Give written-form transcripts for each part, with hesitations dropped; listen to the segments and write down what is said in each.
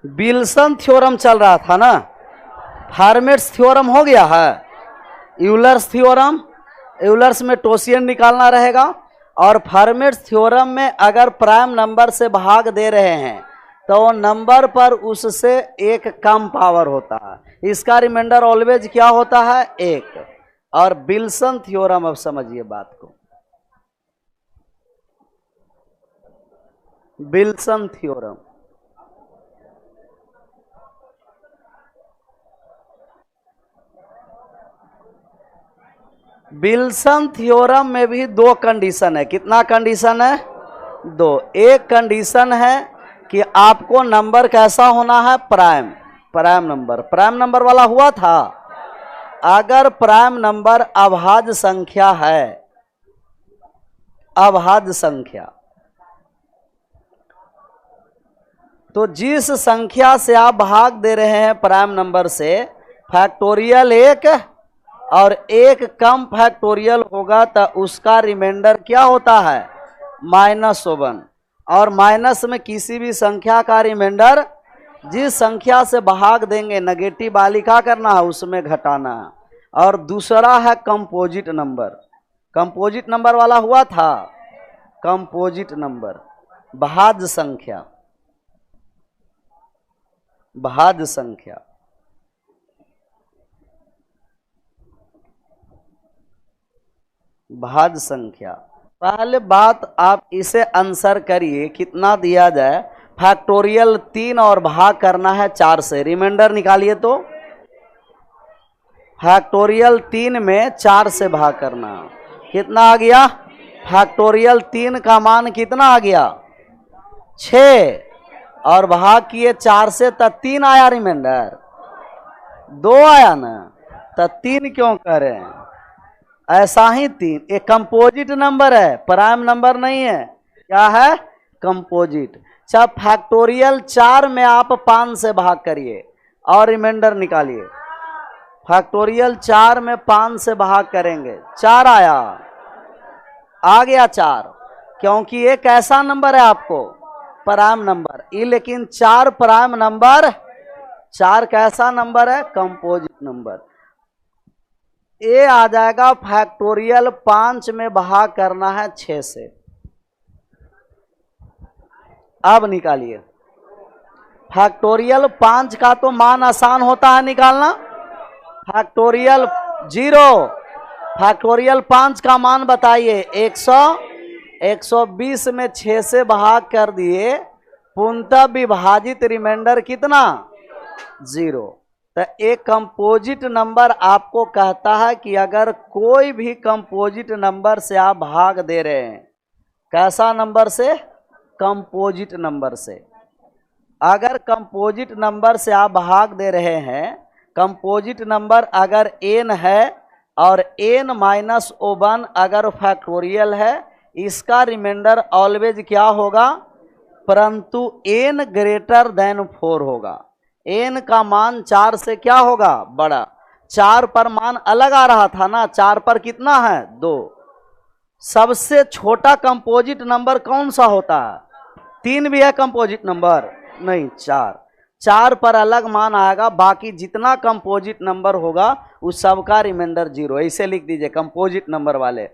Wilson theorem चल रहा था ना, फॉर्मेट्स थ्योरम हो गया है, यूलर्स थ्योरम, यूलर्स में टोशियन निकालना रहेगा, और फॉर्मेट्स थ्योरम में अगर प्राइम नंबर से भाग दे रहे हैं तो नंबर पर उससे एक कम पावर होता है, इसका रिमाइंडर ऑलवेज क्या होता है, एक। और विल्सन थ्योरम, अब समझिए बात को, विल्सन थ्योरम, विल्सन थ्योरम में भी दो कंडीशन है। कितना कंडीशन है, दो। एक कंडीशन है कि आपको नंबर कैसा होना है, prime, prime number, prime number वाला हुआ था। अगर प्राइम नंबर अभाज्य संख्या है, अभाज्य संख्या, तो जिस संख्या से आप भाग दे रहे हैं प्राइम नंबर से, फैक्टोरियल एक और एक कम फैक्टोरियल होगा तो उसका रिमाइंडर क्या होता है, -1। और माइनस में किसी भी संख्या का रिमाइंडर जिस संख्या से भाग देंगे नेगेटिव वाली क्या करना है, उसमें घटाना है। और दूसरा है कंपोजिट नंबर, कंपोजिट नंबर वाला हुआ था, कंपोजिट नंबर, भाज्य संख्या, भाज्य संख्या, भाज्य संख्या। पहले बात आप इसे आंसर करिए, कितना दिया जाए, फैक्टोरियल 3 और भाग करना है 4 से, रिमाइंडर निकालिए तो फैक्टोरियल 3 में 4 से भाग करना, कितना आ गया, फैक्टोरियल 3 का मान कितना आ गया, 6, और भाग किए 4 से तो 3 आया, रिमाइंडर 2 आया ना, तो 3 क्यों करें, ऐसा ही 3। एक कंपोजिट नंबर है, प्राइम नंबर नहीं है, क्या है, कंपोजिट। जब फैक्टोरियल 4 में आप 5 से भाग करिए और रिमाइंडर निकालिए, फैक्टोरियल 4 में 5 से भाग करेंगे, 4 आया, आ गया 4, क्योंकि एक ऐसा नंबर है आपको प्राइम नंबर, ये लेकिन 4 प्राइम नंबर, 4 कैसा नंबर है, कंपोजिट नंबर। ये आ जाएगा फैक्टोरियल 5 में भाग करना है 6 से। अब निकालिए, फैक्टोरियल 5 का तो मान आसान होता है निकालना, फैक्टोरियल 0, फैक्टोरियल 5 का मान बताइए, 120 में 6 से भाग कर दिए, पूर्णतः विभाजित रिमाइंडर कितना, 0। तो एक कंपोजिट नंबर आपको कहता है कि अगर कोई भी कंपोजिट नंबर से आप भाग दे रहे हैं, कैसा नंबर से, कंपोजिट नंबर से, अगर कंपोजिट नंबर से आप भाग दे रहे हैं, कंपोजिट नंबर अगर n है और n-1 अगर फैक्टोरियल है, इसका रिमाइंडर ऑलवेज क्या होगा, परंतु n ग्रेटर देन 4 होगा। n का मान 4 से क्या होगा, बड़ा। 4 पर मान अलग आ रहा था ना, 4 पर कितना है, 2। सबसे छोटा कंपोजिट नंबर कौन सा होता है, 3 भी है कंपोजिट नंबर, नहीं 4, 4 पर अलग मान आएगा, बाकी जितना कंपोजिट नंबर होगा उस सबका रिमाइंडर 0। ऐसे लिख दीजिए कंपोजिट नंबर वाले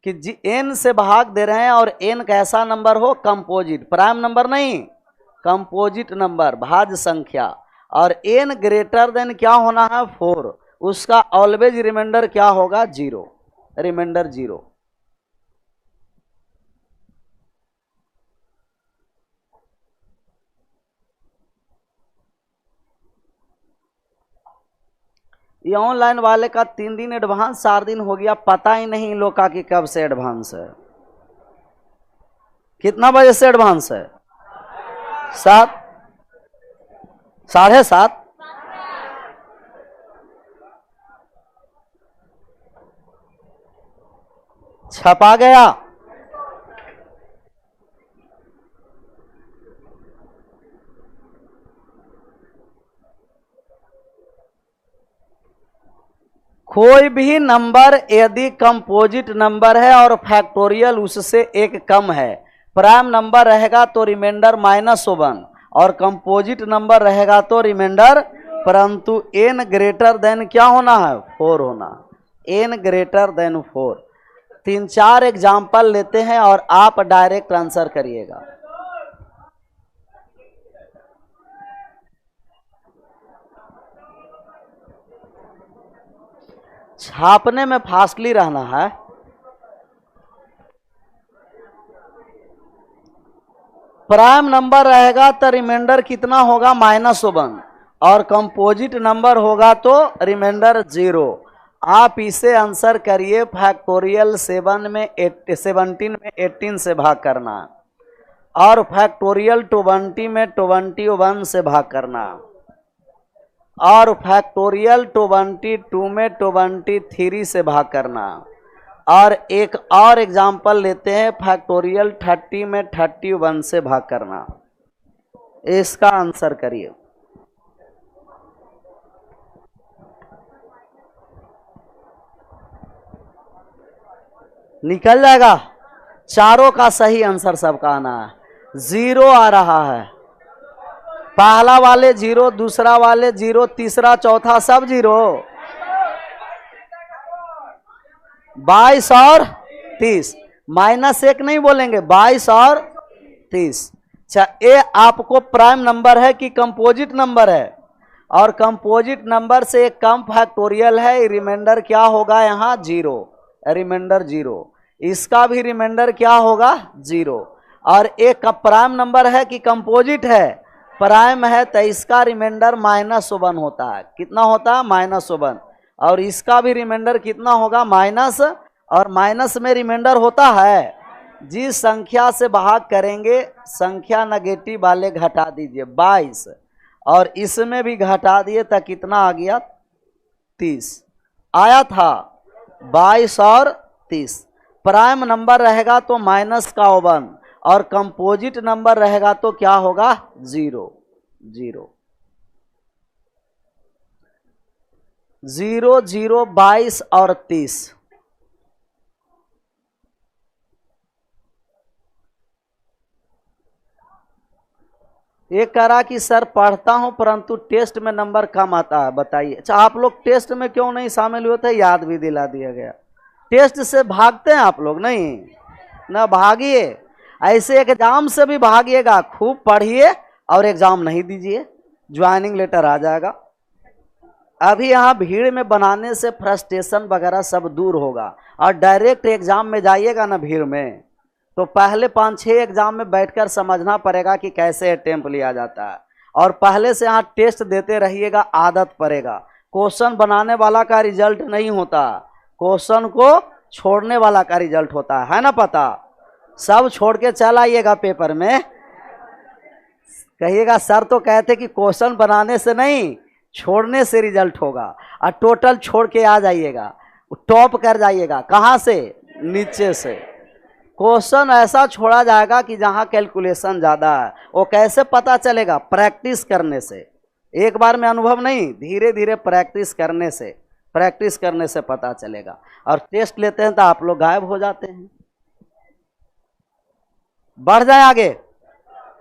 कि n से भाग दे रहे हैं और n कैसा नंबर हो, कंपोजिट, प्राइम नंबर नहीं, कंपोजिट नंबर, भाज्य संख्या, और n ग्रेटर देन क्या होना है, 4, उसका ऑलवेज रिमाइंडर क्या होगा, 0, रिमाइंडर 0। ये ऑनलाइन वाले का 3 दिन एडवांस, 4 दिन हो गया, पता ही नहीं लोग का कि कब से एडवांस है, कितना बजे से एडवांस है, 7, 7:30, छपा गया, कोई भी नंबर यदि कंपोजिट नंबर है और फैक्टोरियल उससे एक कम है, प्राइम नंबर रहेगा तो रिमाइंडर -1, और कंपोजिट नंबर रहेगा तो रिमाइंडर, परंतु n ग्रेटर देन क्या होना है, 4 होना, n ग्रेटर देन 4। 3-4 एग्जाम्पल लेते हैं और आप डायरेक्ट आंसर करिएगा। छापने में फास्टली रहना है। प्राइम नंबर रहेगा तो रिमाइंडर कितना होगा, -1, और कंपोजिट नंबर होगा तो रिमाइंडर 0। आप इसे आंसर करिए। फैक्टोरियल 17 में 18 से भाग करना, और फैक्टोरियल 20 में 21 से भाग करना, और फैक्टोरियल 22 में 23 से भाग करना, और एक और एग्जाम्पल लेते हैं, फैक्टोरियल 30 में 31 से भाग करना। इसका आंसर करिए। निकल जाएगा। चारों का सही आंसर सबका आना है। 0 आ रहा है, पहला वाले 0, दूसरा वाले 0, तीसरा चौथा सब 0। 22 और 30, -1 नहीं बोलेंगे, 22 और 30। अच्छा, ये आपको प्राइम नंबर है कि कंपोजिट नंबर है, और कंपोजिट नंबर से एक कम फैक्टोरियल है, रिमाइंडर क्या होगा यहाँ 0, रिमाइंडर 0। इसका भी रिमाइंडर क्या होगा 0। और एक का प्राइम नंबर है कि कंपोजिट है, प्राइम है, तो इसका रिमाइंडर -1 होता है। कितना होता है, -1। और इसका भी रिमाइंडर कितना होगा, माइनस, और माइनस में रिमाइंडर होता है। जिस संख्या से भाग करेंगे संख्या नेगेटिव वाले घटा दीजिए, 22, और इसमें भी घटा दिए तो कितना आ गया, 30 आया था। 22 और 30 प्राइम नंबर रहेगा तो -1, और कंपोजिट नंबर रहेगा तो क्या होगा, 0। 0, 0, 22 और 30। ये कह रहा कि सर पढ़ता हूं परंतु टेस्ट में नंबर कम आता है, बताइए। अच्छा, आप लोग टेस्ट में क्यों नहीं शामिल हुए थे, याद भी दिला दिया गया। टेस्ट से भागते हैं आप लोग, नहीं ना भागिए। ऐसे एग्जाम से भी भागिएगा, खूब पढ़िए और एग्जाम नहीं दीजिए, ज्वाइनिंग लेटर आ जाएगा। अभी यहाँ भीड़ में बनाने से फ्रस्ट्रेशन वगैरह सब दूर होगा, और डायरेक्ट एग्जाम में जाइएगा ना भीड़ में, तो पहले 5-6 एग्जाम में बैठकर समझना पड़ेगा कि कैसे अटेम्प्ट लिया जाता है, और पहले से यहाँ टेस्ट देते रहिएगा, आदत पड़ेगा। क्वेश्चन बनाने वाला का रिजल्ट नहीं होता, क्वेश्चन को छोड़ने वाला का रिजल्ट होता है ना पता। सब छोड़ के चल आइएगा पेपर में, कहिएगा सर तो कहते कि क्वेश्चन बनाने से नहीं छोड़ने से रिजल्ट होगा, और टोटल छोड़ के आ जाइएगा, टॉप कर जाइएगा। कहाँ से, नीचे से। क्वेश्चन ऐसा छोड़ा जाएगा कि जहाँ कैलकुलेशन ज़्यादा है। वो कैसे पता चलेगा, प्रैक्टिस करने से, एक बार में अनुभव नहीं, धीरे धीरे प्रैक्टिस करने से पता चलेगा। और टेस्ट लेते हैं तो आप लोग गायब हो जाते हैं। बढ़ जाए आगे।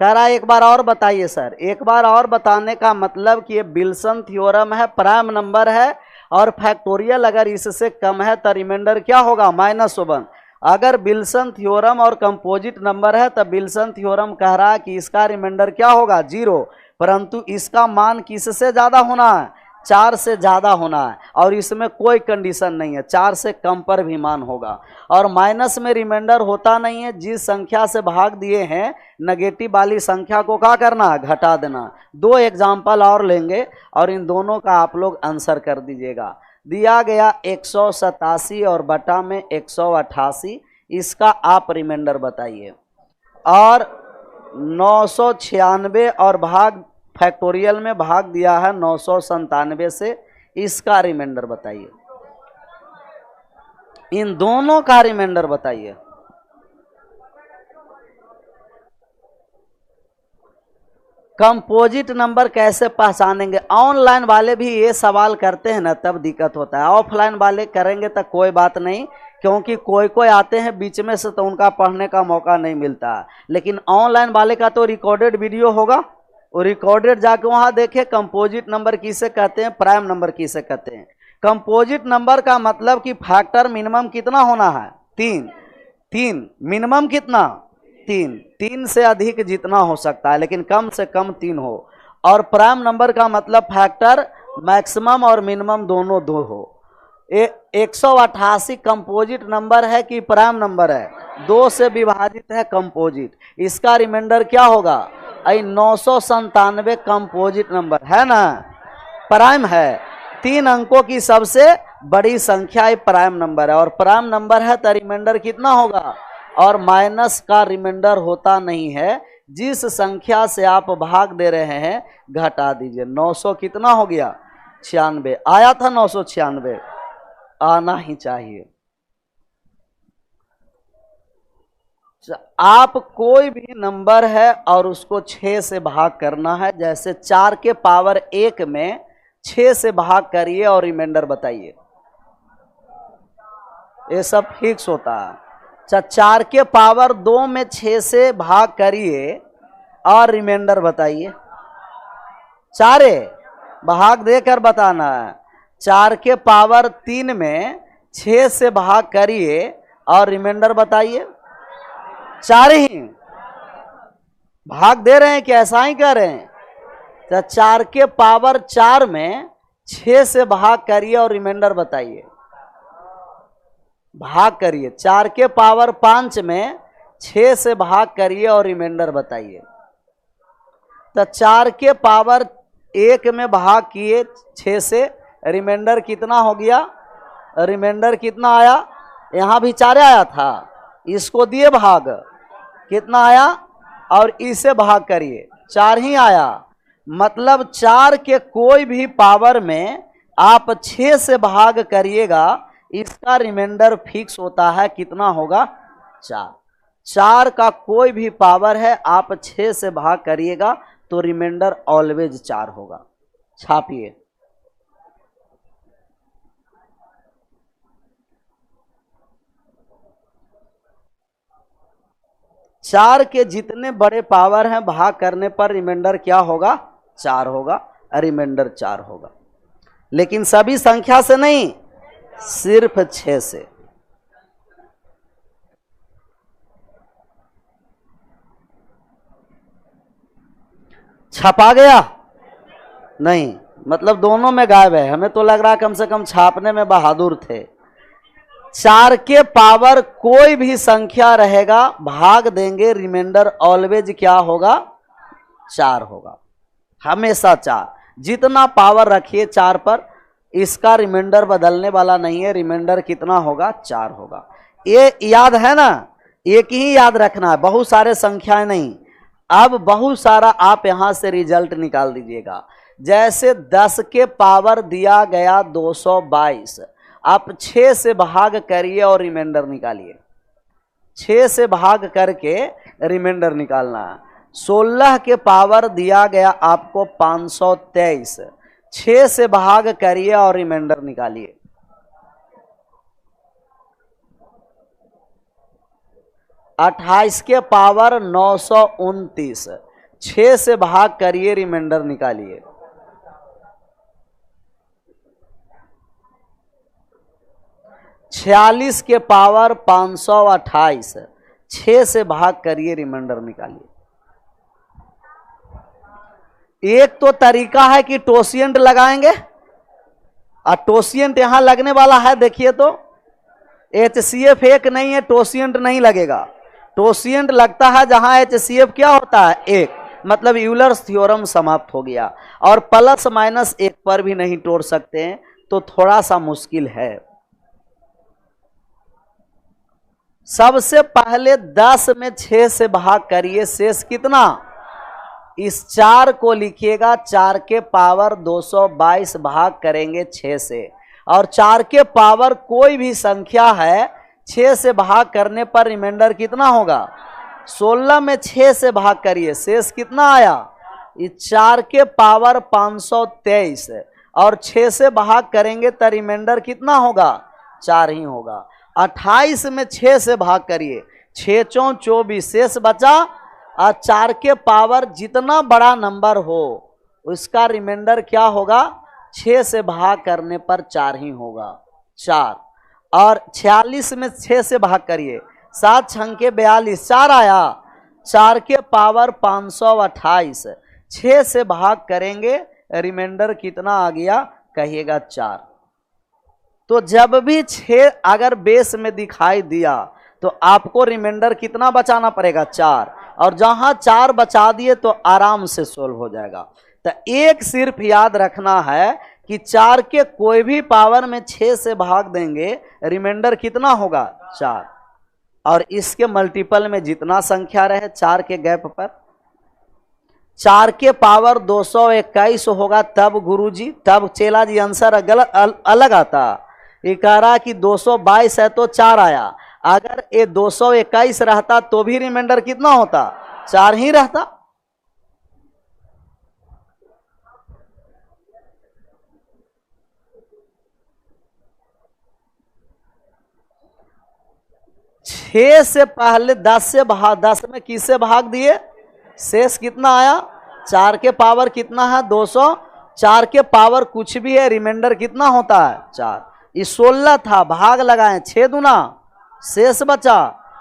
कह रहा एक बार और बताइए सर। एक बार और बताने का मतलब कि ये विल्सन थ्योरम है, प्राइम नंबर है, और फैक्टोरियल अगर इससे कम है तो रिमाइंडर क्या होगा, -1। अगर विल्सन थ्योरम और कंपोजिट नंबर है तो विल्सन थ्योरम कह रहा है कि इसका रिमाइंडर क्या होगा, 0, परंतु इसका मान किससे ज़्यादा होना है, 4 से ज़्यादा होना है, और इसमें कोई कंडीशन नहीं है, 4 से कम पर भी मान होगा। और माइनस में रिमाइंडर होता नहीं है, जिस संख्या से भाग दिए हैं नेगेटिव वाली संख्या को क्या करना है, घटा देना। 2 एग्जाम्पल और लेंगे और इन दोनों का आप लोग आंसर कर दीजिएगा। दिया गया 187 और बटा में 188, इसका आप रिमाइंडर बताइए। और 996 और भाग फैक्टोरियल में भाग दिया है 997 से, इसका रिमाइंडर बताइए। इन दोनों का रिमाइंडर बताइए। कंपोजिट नंबर कैसे पहचानेंगे, ऑनलाइन वाले भी ये सवाल करते हैं ना, तब दिक्कत होता है। ऑफलाइन वाले करेंगे तो कोई बात नहीं, क्योंकि कोई आते हैं बीच में से तो उनका पढ़ने का मौका नहीं मिलता। लेकिन ऑनलाइन वाले का तो रिकॉर्डेड वीडियो होगा, वो रिकॉर्डेड जाके वहां देखे कंपोजिट नंबर किसे कहते हैं, प्राइम नंबर किसे कहते हैं। कंपोजिट नंबर का मतलब कि फैक्टर मिनिमम कितना होना है, 3। 3 मिनिमम कितना, 3। 3 से अधिक जितना हो सकता है लेकिन कम से कम 3 हो। और प्राइम नंबर का मतलब फैक्टर मैक्सिमम और मिनिमम दोनों 2 हो। 188 कंपोजिट नंबर है कि प्राइम नंबर है, 2 से विभाजित है कंपोजिट। इसका रिमाइंडर क्या होगा, 997 कंपोजिट नंबर है ना, प्राइम है। 3 अंकों की सबसे बड़ी संख्या प्राइम नंबर है, और प्राइम नंबर है तो रिमाइंडर कितना होगा, और माइनस का रिमाइंडर होता नहीं है। जिस संख्या से आप भाग दे रहे हैं घटा दीजिए। 900 कितना हो गया, 96 आया था, 996 आना ही चाहिए। आप कोई भी नंबर है और उसको 6 से भाग करना है, जैसे 4 के पावर 1 में 6 से भाग करिए और रिमाइंडर बताइए, ये सब फिक्स होता है। 4 के पावर 2 में 6 से भाग करिए और रिमाइंडर बताइए, 4 भाग देकर बताना है। 4 के पावर 3 में 6 से भाग करिए और रिमाइंडर बताइए, 4 ही भाग दे रहे हैं कि ऐसा ही कर रहे हैं। तो 4 के पावर 4 में 6 से भाग करिए और रिमाइंडर बताइए, भाग करिए। 4 के पावर 5 में 6 से भाग करिए और रिमाइंडर बताइए। तो 4 के पावर 1 में भाग किए 6 से, रिमाइंडर कितना हो गया, रिमाइंडर कितना आया, यहाँ भी 4 आया था, इसको दिए भाग कितना आया, और इसे भाग करिए 4 ही आया। मतलब 4 के कोई भी पावर में आप 6 से भाग करिएगा, इसका रिमाइंडर फिक्स होता है, कितना होगा, 4। 4 का कोई भी पावर है आप 6 से भाग करिएगा तो रिमाइंडर ऑलवेज 4 होगा। छापिए। चार के जितने बड़े पावर हैं भाग करने पर रिमाइंडर क्या होगा, 4 होगा, रिमाइंडर 4 होगा। लेकिन सभी संख्या से नहीं, सिर्फ 6 से। छपा गया नहीं, मतलब दोनों में गायब है। हमें तो लग रहा कम से कम छापने में बहादुर थे। 4 के पावर कोई भी संख्या रहेगा भाग देंगे, रिमाइंडर ऑलवेज क्या होगा, 4 होगा, हमेशा 4। जितना पावर रखिए 4 पर, इसका रिमाइंडर बदलने वाला नहीं है, रिमाइंडर कितना होगा, 4 होगा। ये याद है ना, एक ही याद रखना है, बहुत सारे संख्याएं नहीं। अब बहुत सारा आप यहां से रिजल्ट निकाल दीजिएगा। जैसे 10 के पावर दिया गया 222, आप 6 से भाग करिए और रिमाइंडर निकालिए। 6 से भाग करके रिमाइंडर निकालना है। 16 के पावर दिया गया आपको 523, 6 से भाग करिए और रिमाइंडर निकालिए। 28 के पावर 929, 6 से भाग करिए, रिमाइंडर निकालिए। 46 के पावर 528, 6 से भाग करिए, रिमाइंडर निकालिए। एक तो तरीका है कि टोसिएंट लगाएंगे, और टोसिएंट यहां लगने वाला है, देखिए तो HCF एक नहीं है, टोसिएंट नहीं लगेगा। टोसिएंट लगता है जहां HCF क्या होता है, 1, मतलब यूलर्स थ्योरम समाप्त हो गया। और प्लस माइनस 1 पर भी नहीं तोड़ सकते हैं, तो थोड़ा सा मुश्किल है। सबसे पहले 10 में 6 से भाग करिए, शेष कितना, इस 4 को लिखिएगा। 4 के पावर 222 भाग करेंगे 6 से, और 4 के पावर कोई भी संख्या है 6 से भाग करने पर रिमाइंडर कितना होगा, 16 में 6 से भाग करिए, शेष कितना आया, इस 4 के पावर 523, और 6 से भाग करेंगे तो रिमाइंडर कितना होगा, 4 ही होगा। 28 में 6 से भाग करिए, 6 चौं 24, शेष बचा और 4 के पावर जितना बड़ा नंबर हो उसका रिमाइंडर क्या होगा, 6 से भाग करने पर 4 ही होगा, 4। और 46 में 6 से भाग करिए, 7 छंके 42, 4 आया। 4 के पावर 528, 6 से भाग करेंगे, रिमाइंडर कितना आ गया, कहिएगा 4। तो जब भी 6 अगर बेस में दिखाई दिया तो आपको रिमाइंडर कितना बचाना पड़ेगा, 4। और जहां 4 बचा दिए तो आराम से सोल्व हो जाएगा। तो एक सिर्फ याद रखना है कि 4 के कोई भी पावर में 6 से भाग देंगे, रिमाइंडर कितना होगा, 4। और इसके मल्टीपल में जितना संख्या रहे 4 के गैप पर, 4 के पावर 221 होगा तब गुरुजी, तब चेला जी आंसर गलत अलग आता। ये कह रहा कि 222 है तो 4 आया, अगर ये 221 रहता तो भी रिमाइंडर कितना होता, 4 ही रहता। छह से पहले 10 से भाग, 10 में किससे भाग दिए, शेष कितना आया, 4 के पावर कितना है, 200, 4 के पावर कुछ भी है, रिमाइंडर कितना होता है, 4। ये 16 था, भाग लगाए, 6 दूना, शेष बचा।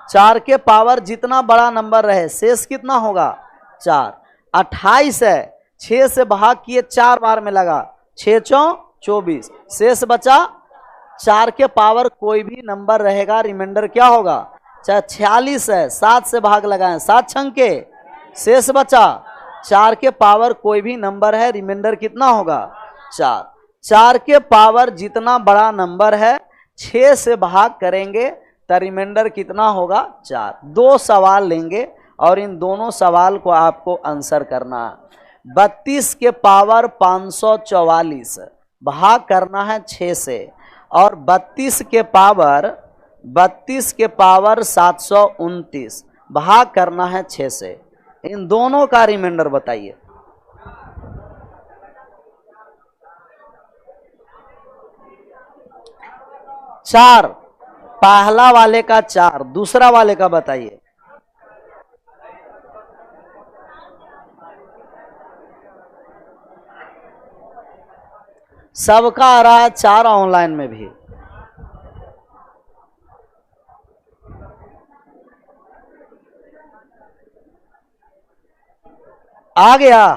4 के पावर जितना बड़ा नंबर रहे, शेष कितना होगा, 4। 28 है, 6 से भाग किए, 4 बार में लगा, 6 चौं 24, शेष बचा। 4 के पावर कोई भी नंबर रहेगा, रिमाइंडर क्या होगा, चाहे 46 है, 7 से भाग लगाए, 7 छंके, शेष बचा। 4 के पावर कोई भी नंबर है, रिमाइंडर कितना होगा, 4। 4 के पावर जितना बड़ा नंबर है 6 से भाग करेंगे तो रिमाइंडर कितना होगा, 4। 2 सवाल लेंगे और इन दोनों सवाल को आपको आंसर करना है। 32 के पावर 544 भाग करना है 6 से, और 32 के पावर 729 भाग करना है 6 से। इन दोनों का रिमाइंडर बताइए। चार, पहला वाले का 4, दूसरा वाले का बताइए। सबका आ रहा है 4 ऑनलाइन में भी। आ गया,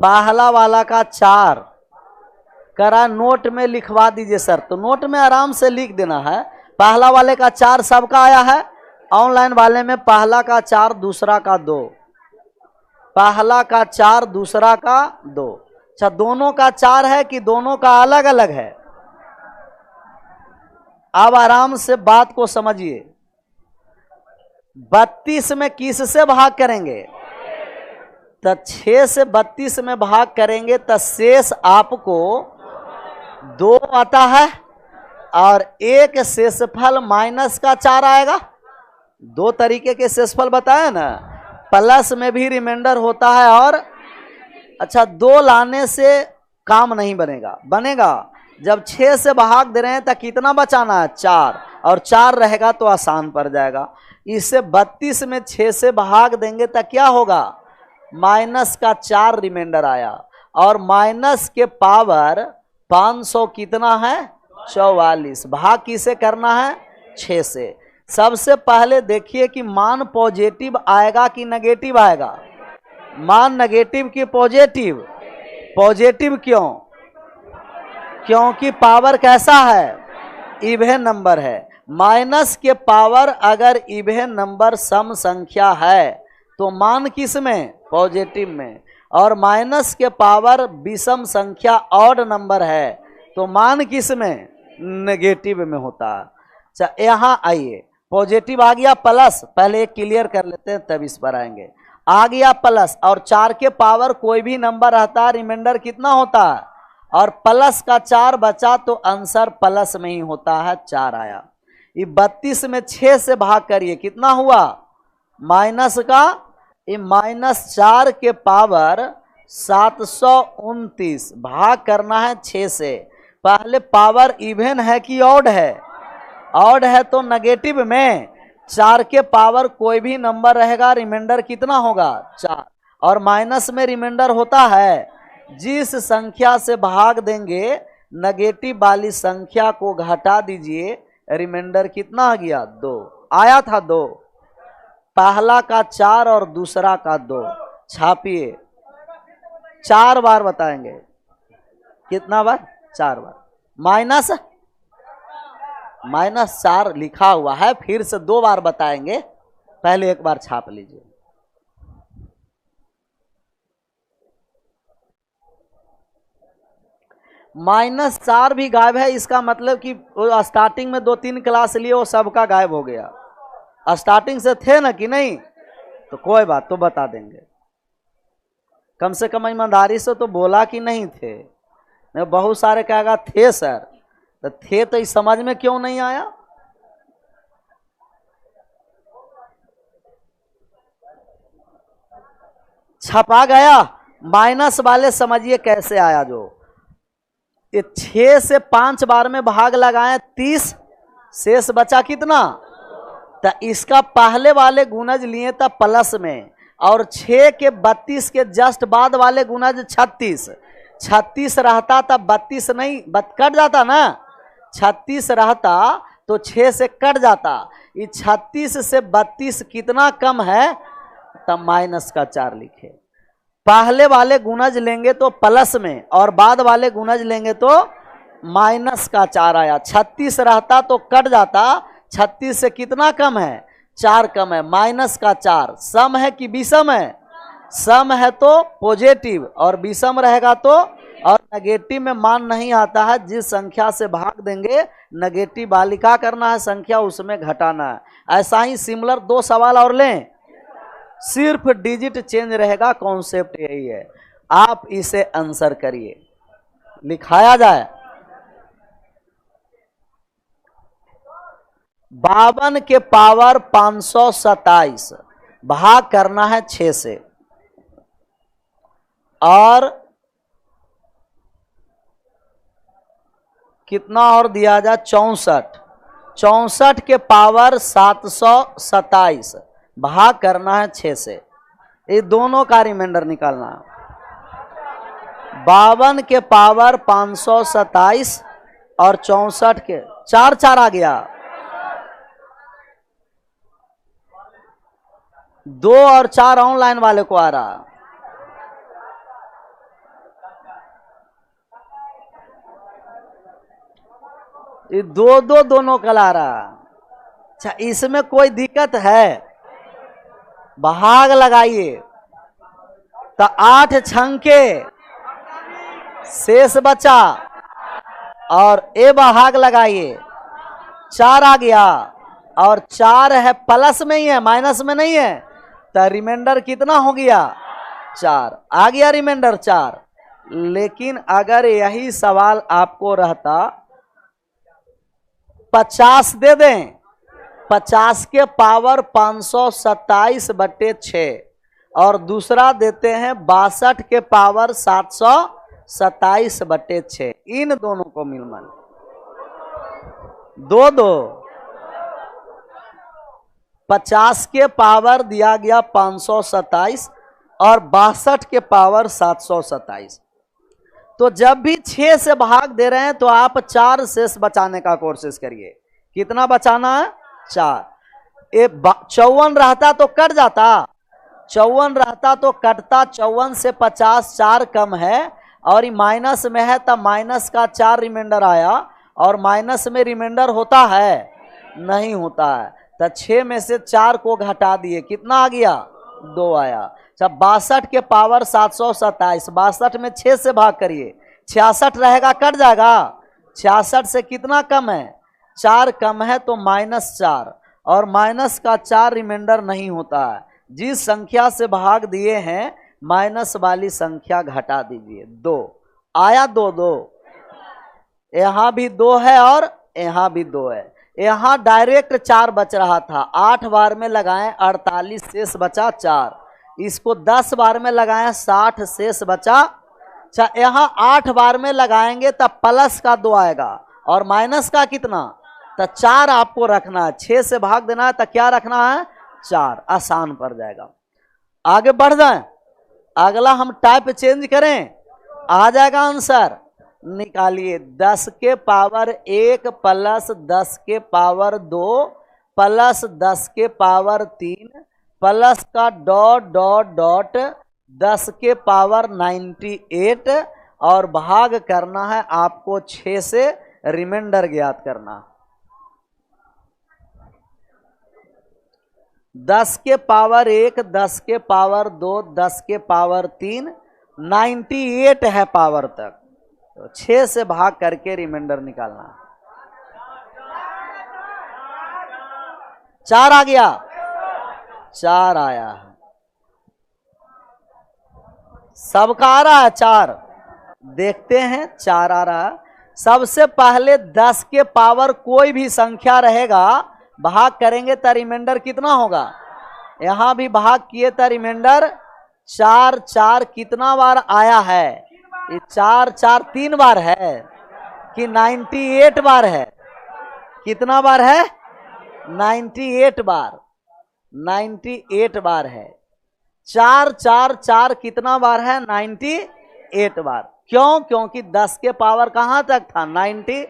पहला वाला का 4 करा, नोट में लिखवा दीजिए सर। तो नोट में आराम से लिख देना है। पहला वाले का 4 सबका आया है, ऑनलाइन वाले में पहला का 4, दूसरा का 2, पहला का 4, दूसरा का 2। अच्छा, दोनों का 4 है कि दोनों का अलग अलग है? अब आराम से बात को समझिए। 32 में किस से भाग करेंगे, तो 6 से 32 में भाग करेंगे तो शेष आपको 2 आता है, और एक शेषफल माइनस का 4 आएगा। 2 तरीके के शेषफल बताया ना, प्लस में भी रिमाइंडर होता है, और अच्छा 2 लाने से काम नहीं बनेगा। जब 6 से भाग दे रहे हैं तो कितना बचाना है, 4, और 4 रहेगा तो आसान पड़ जाएगा। इससे 32 में 6 से भाग देंगे तो क्या होगा, माइनस का 4 रिमाइंडर आया, और माइनस के पावर 500 कितना है, 44। भाग किसे करना है, 6 से। सबसे पहले देखिए कि मान पॉजिटिव आएगा कि नेगेटिव आएगा। मान नेगेटिव की पॉजिटिव, पॉजिटिव क्यों, क्योंकि पावर कैसा है, इवन नंबर है। माइनस के पावर अगर इवन नंबर सम संख्या है तो मान किस में, पॉजिटिव में, और माइनस के पावर विषम संख्या ऑड नंबर है तो मान किस में, नेगेटिव में होता है। अच्छा, यहाँ आइए, पॉजिटिव आ गया प्लस, पहले एक क्लियर कर लेते हैं तब इस पर आएंगे। आ गया प्लस, और 4 के पावर कोई भी नंबर रहता है, रिमाइंडर कितना होता है, और प्लस का 4 बचा तो आंसर प्लस में ही होता है, 4 आया। ये 32 में 6 से भाग करिए, कितना हुआ, माइनस का, ये -4 के पावर 729 भाग करना है 6 से। पहले पावर इवन है कि ऑड है, ऑड है तो नेगेटिव में, 4 के पावर कोई भी नंबर रहेगा, रिमाइंडर कितना होगा 4। और माइनस में रिमाइंडर होता है, जिस संख्या से भाग देंगे नेगेटिव वाली संख्या को घटा दीजिए, रिमाइंडर कितना आ गया 2 आया था 2। पहला का 4 और दूसरा का 2, छापिए 4 बार बताएंगे। कितना बार 4 बार। माइनस 4 लिखा हुआ है, फिर से 2 बार बताएंगे, पहले एक बार छाप लीजिए। -4 भी गायब है, इसका मतलब कि स्टार्टिंग में 2-3 क्लास लिए वो सबका गायब हो गया। स्टार्टिंग से थे ना कि नहीं, तो कोई बात, तो बता देंगे। कम से कम ईमानदारी से तो बोला कि नहीं थे। बहुत सारे कहेगा थे सर, तो थे तो इस समझ में क्यों नहीं आया। छपा गया। माइनस वाले समझिए कैसे आया, जो ये 6 से 5 बार में भाग लगाए 30, शेष बचा कितना, तो इसका पहले वाले गुणज लिए था प्लस में, और 6 के 32 के जस्ट बाद वाले गुणज 36 रहता था, 32 नहीं कट जाता ना, 36 रहता तो 6 से कट जाता। ये 36 से 32 कितना कम है, तब माइनस का 4 लिखे। पहले वाले गुणज लेंगे तो प्लस में, और बाद वाले गुणज लेंगे तो माइनस का 4 आया। 36 रहता तो कट जाता, 36 से कितना कम है 4 कम है, माइनस का 4। सम है कि विषम है, सम है तो पॉजिटिव, और विषम रहेगा तो, और नेगेटिव में मान नहीं आता है। जिस संख्या से भाग देंगे नेगेटिव वाली का करना है संख्या, उसमें घटाना है। ऐसा ही सिमिलर 2 सवाल और लें, सिर्फ डिजिट चेंज रहेगा, कॉन्सेप्ट यही है। आप इसे आंसर करिए, लिखाया जाए। 52 के पावर 527 भाग करना है 6 से, और कितना और दिया जाए 64 के पावर 727 भाग करना है 6 से। ये दोनों का रिमाइंडर निकालना है। 52 के पावर 527 और 64 के 4 आ गया, 2 और 4 ऑनलाइन वाले को आ रहा। ये 2 दोनों का ला रहा। अच्छा, इसमें कोई दिक्कत है, भाग लगाइए तो 8 छंके शेष बचा, और ए भाग लगाइए 4 आ गया, और 4 है प्लस में ही है, माइनस में नहीं है, तो रिमाइंडर कितना हो गया 4 आ गया, रिमाइंडर 4। लेकिन अगर यही सवाल आपको रहता 50 दे दें, 50 के पावर 527/6, और दूसरा देते हैं 62 के पावर 727/6, इन दोनों को मिलमल 2 50 के पावर दिया गया 527 और 62 के पावर 727। तो जब भी 6 से भाग दे रहे हैं तो आप 4 शेष बचाने का कोशिश करिए। कितना बचाना है 4। 54 रहता तो कट जाता, 54 रहता तो कटता, 54 से 50 4 कम है, और ये माइनस में है तब माइनस का 4 रिमाइंडर आया, और माइनस में रिमाइंडर होता है नहीं होता है, तो 6 में से 4 को घटा दिए, कितना आ गया 2 आया। जब 62 के पावर 727, 62 में 6 से भाग करिए, 66 रहेगा कट जाएगा, 66 से कितना कम है 4 कम है, तो -4, और माइनस का 4 रिमाइंडर नहीं होता है। जिस संख्या से भाग दिए हैं माइनस वाली संख्या घटा दीजिए। 2 आया, 2 यहाँ भी 2 है और यहाँ भी 2 है। यहाँ डायरेक्ट 4 बच रहा था, 8 बार में लगाएं 48 शेष बचा 4, इसको 10 बार में लगाएं 60 शेष बचा। अच्छा, यहाँ 8 बार में लगाएंगे तब प्लस का 2 आएगा और माइनस का कितना तो 4 आपको रखना है, 6 से भाग देना है तो क्या रखना है 4, आसान पड़ जाएगा। आगे बढ़ जाए, अगला हम टाइप चेंज करें, आ जाएगा आंसर। निकालिए 10 के पावर 1 प्लस 10 के पावर 2 प्लस 10 के पावर 3 प्लस का डॉट डॉट डॉट 10 के पावर 98 और भाग करना है आपको 6 से, रिमाइंडर ज्ञात करना। 10 के पावर 1, 10 के पावर 2, 10 के पावर 3, 98 है पावर तक, तो 6 से भाग करके रिमाइंडर निकालना। 4 आ गया, 4 आया है, सबका आ रहा है 4, देखते हैं 4 आ रहा है। सबसे पहले 10 के पावर कोई भी संख्या रहेगा, भाग करेंगे तो रिमाइंडर कितना होगा, यहां भी भाग किए तो रिमाइंडर 4, 4 कितना बार आया है, ये 4, 4 3 बार है कि 98 बार है, कितना बार है 98 बार, 98 बार है। 4, 4, 4 कितना बार है 98 बार, क्यों, क्योंकि 10 के पावर कहां तक था 90,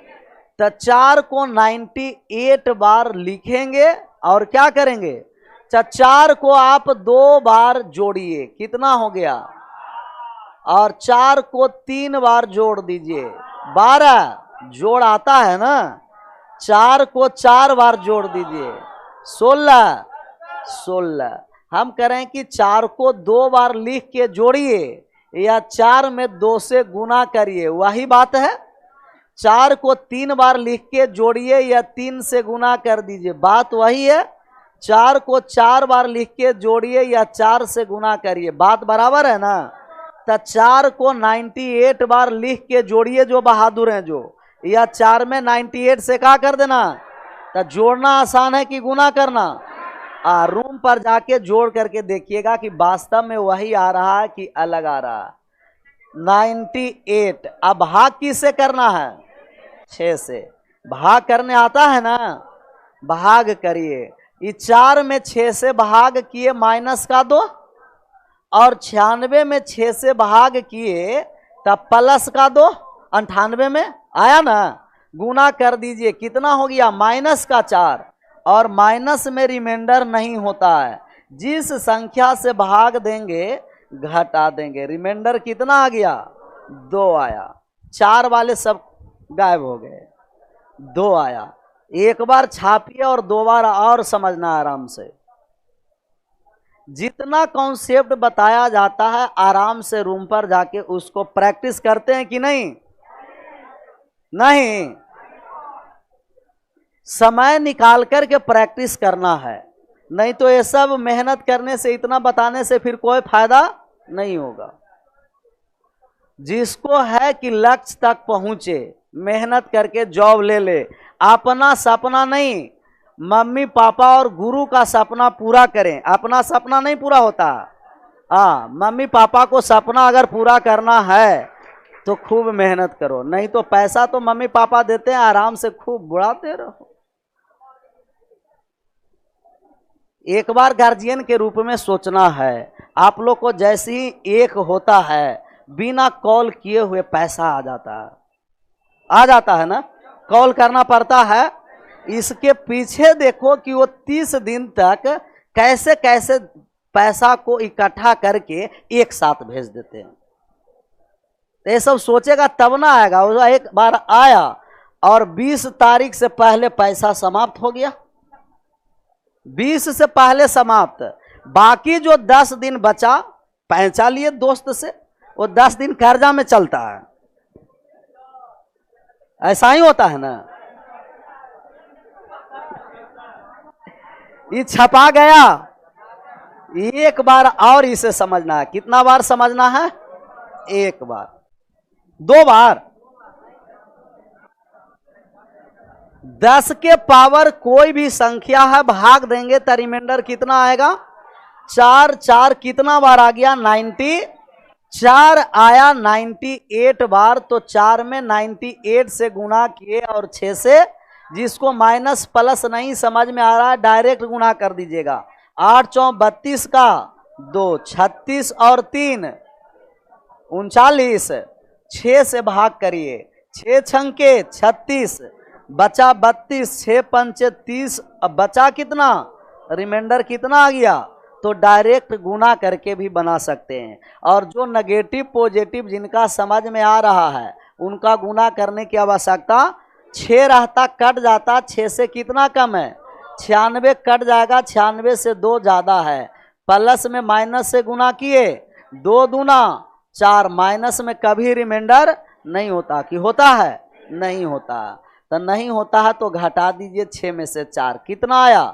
तो 4 को 98 बार लिखेंगे और क्या करेंगे, 4 को आप 2 बार जोड़िए, कितना हो गया, और 4 को 3 बार जोड़ दीजिए, 12 जोड़ आता है ना, 4 को 4 बार जोड़ दीजिए, 16, 16। हम करें कि 4 को 2 बार लिख के जोड़िए या 4 में 2 से गुना करिए, वही बात है। 4 को 3 बार लिख के जोड़िए या 3 से गुना कर दीजिए, बात वही है। 4 को 4 बार लिख के जोड़िए या 4 से गुना करिए, बात बराबर है ना। तो 4 को 98 बार लिख के जोड़िए जो बहादुर हैं जो, या 4 में 98 से क्या कर देना, तो जोड़ना आसान है कि गुना करना। रूम पर जाके जोड़ करके देखिएगा कि वास्तव में वही आ रहा है कि अलग आ रहा है, 98। अब भाग किससे करना है, 6 से। भाग करने आता है ना, भाग करिए। ये 4 में 6 से भाग किए माइनस का 2, और 96 में 6 से भाग किए तब प्लस का 2, 98 में आया ना, गुना कर दीजिए, कितना हो गया माइनस का 4, और माइनस में रिमाइंडर नहीं होता है, जिस संख्या से भाग देंगे घटा देंगे। रिमाइंडर कितना आ गया 2 आया, 4 वाले सब गायब हो गए, 2 आया। एक बार छापिए और 2 बार और समझना आराम से। जितना कॉन्सेप्ट बताया जाता है आराम से रूम पर जाके उसको प्रैक्टिस करते हैं कि नहीं, नहीं, समय निकाल करके प्रैक्टिस करना है, नहीं तो ये सब मेहनत करने से, इतना बताने से फिर कोई फायदा नहीं होगा। जिसको है कि लक्ष्य तक पहुंचे, मेहनत करके जॉब ले ले, अपना सपना नहीं, मम्मी पापा और गुरु का सपना पूरा करें। अपना सपना नहीं पूरा होता, मम्मी पापा को सपना अगर पूरा करना है तो खूब मेहनत करो, नहीं तो पैसा तो मम्मी पापा देते हैं, आराम से खूब बुढ़ाते रहो। एक बार गार्जियन के रूप में सोचना है, आप लोग को जैसे ही एक होता है बिना कॉल किए हुए पैसा आ जाता है ना, कॉल करना पड़ता है। इसके पीछे देखो कि वो 30 दिन तक कैसे कैसे पैसा को इकट्ठा करके एक साथ भेज देते हैं। ये सब सोचेगा तब ना आएगा। वो एक बार आया और 20 तारीख से पहले पैसा समाप्त हो गया, 20 से पहले समाप्त। बाकी जो 10 दिन बचा पैंचा लिए दोस्त से, वो 10 दिन कर्जा में चलता है। ऐसा ही होता है ना। ये छपा गया, एक बार और इसे समझना है। कितना बार समझना है? एक बार, 2 बार। 10 के पावर कोई भी संख्या है, भाग देंगे तो रिमाइंडर कितना आएगा? 4। 4 कितना बार आ गया? 94 आया, 98 बार। तो 4 में 98 से गुना किए और 6 से जिसको माइनस प्लस नहीं समझ में आ रहा है डायरेक्ट गुना कर दीजिएगा। 8 चौक 32 का 2, 36 और 3 39, 6 से भाग करिए, 6 छंके 36, बचा 32, 6 पंचे 30, अब बचा कितना, रिमाइंडर कितना आ गया। तो डायरेक्ट गुना करके भी बना सकते हैं। और जो नेगेटिव पॉजिटिव जिनका समझ में आ रहा है उनका गुना करने की आवश्यकता, 6 रहता कट जाता, 6 से कितना कम है 96, कट जाएगा, 96 से 2 ज़्यादा है, प्लस में माइनस से गुना किए, 2 दूना 4, माइनस में कभी रिमाइंडर नहीं होता कि होता है, नहीं होता। तो नहीं होता है तो घटा दीजिए 6 में से 4, कितना आया।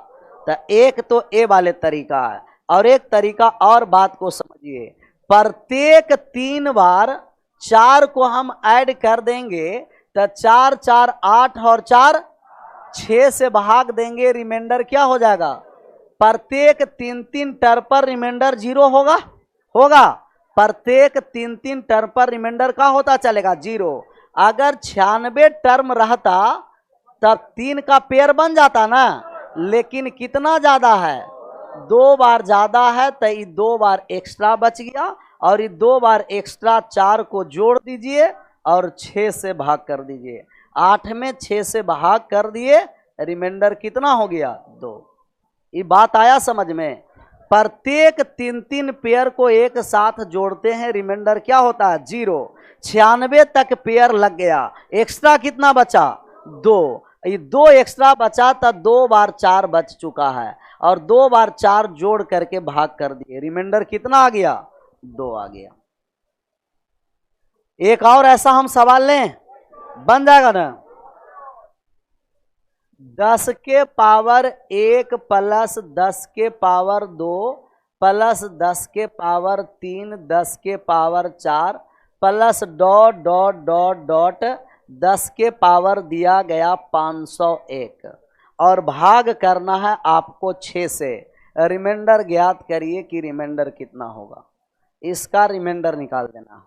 तो एक तो ए वाले तरीका है, और एक तरीका और बात को समझिए, प्रत्येक 3 बार 4 को हम ऐड कर देंगे तो 4 4 8 और 4 6 से भाग देंगे, रिमाइंडर क्या हो जाएगा, प्रत्येक 3 टर्म पर रिमाइंडर 0 होगा। प्रत्येक 3 टर्म पर रिमाइंडर का होता चलेगा 0। अगर 96 टर्म रहता तब 3 का पेयर बन जाता ना, लेकिन कितना ज्यादा है, 2 बार ज्यादा है, तो ये 2 बार एक्स्ट्रा बच गया, और ये 2 बार एक्स्ट्रा 4 को जोड़ दीजिए और 6 से भाग कर दीजिए। 8 में 6 से भाग कर दिए, रिमाइंडर कितना हो गया 2। ये बात आया समझ में। प्रत्येक 3 पेयर को एक साथ जोड़ते हैं, रिमाइंडर क्या होता है 0। 96 तक पेयर लग गया, एक्स्ट्रा कितना बचा 2, ये 2 एक्स्ट्रा बचा तो 2 बार 4 बच चुका है, और 2 बार 4 जोड़ करके भाग कर दिए, रिमाइंडर कितना आ गया 2 आ गया। एक और ऐसा हम सवाल लें, बन जाएगा ना। 10 के पावर 1 प्लस 10 के पावर 2 प्लस 10 के पावर 3 10 के power 4 plus dot dot dot dot 10 के पावर दिया गया 501, और भाग करना है आपको 6 से। रिमाइंडर ज्ञात करिए कि रिमाइंडर कितना होगा, इसका रिमाइंडर निकाल देना।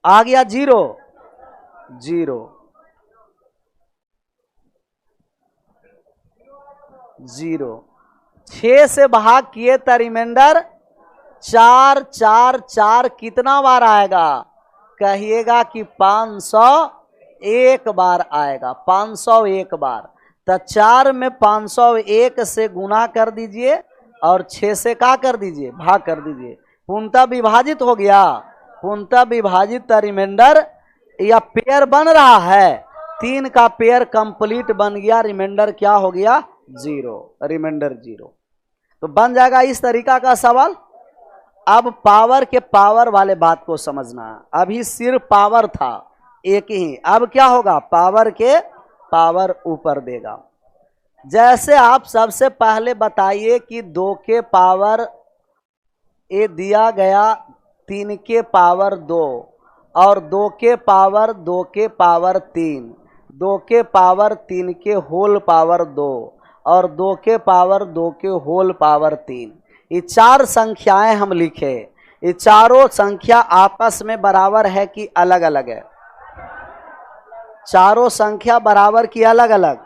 आ गया 0 0 0, 6 से भाग किए तो रिमाइंडर 4 4 4 कितना बार आएगा, कहिएगा कि 501 बार आएगा, 501 बार। तो 4 में 501 से गुना कर दीजिए और 6 से क्या कर दीजिए, भाग कर दीजिए, पूर्णतः विभाजित हो गया। पूर्णतः विभाजित रिमाइंडर या पेयर बन रहा है, 3 का पेयर कंप्लीट बन गया, रिमाइंडर क्या हो गया 0, रिमाइंडर 0। तो बन जाएगा इस तरीका का सवाल। अब पावर के पावर वाले बात को समझना, अभी सिर्फ पावर था एक ही, अब क्या होगा, पावर के पावर ऊपर देगा। जैसे आप सबसे पहले बताइए कि 2 के पावर ए दिया गया 3 के पावर 2, और 2 के पावर 2 के पावर 3, 2 के पावर 3 के होल पावर 2, और 2 के पावर 2 के होल पावर 3। ये 4 संख्याएं हम लिखे, ये चारों संख्या आपस में बराबर है कि अलग अलग है, चारों संख्या बराबर की अलग अलग,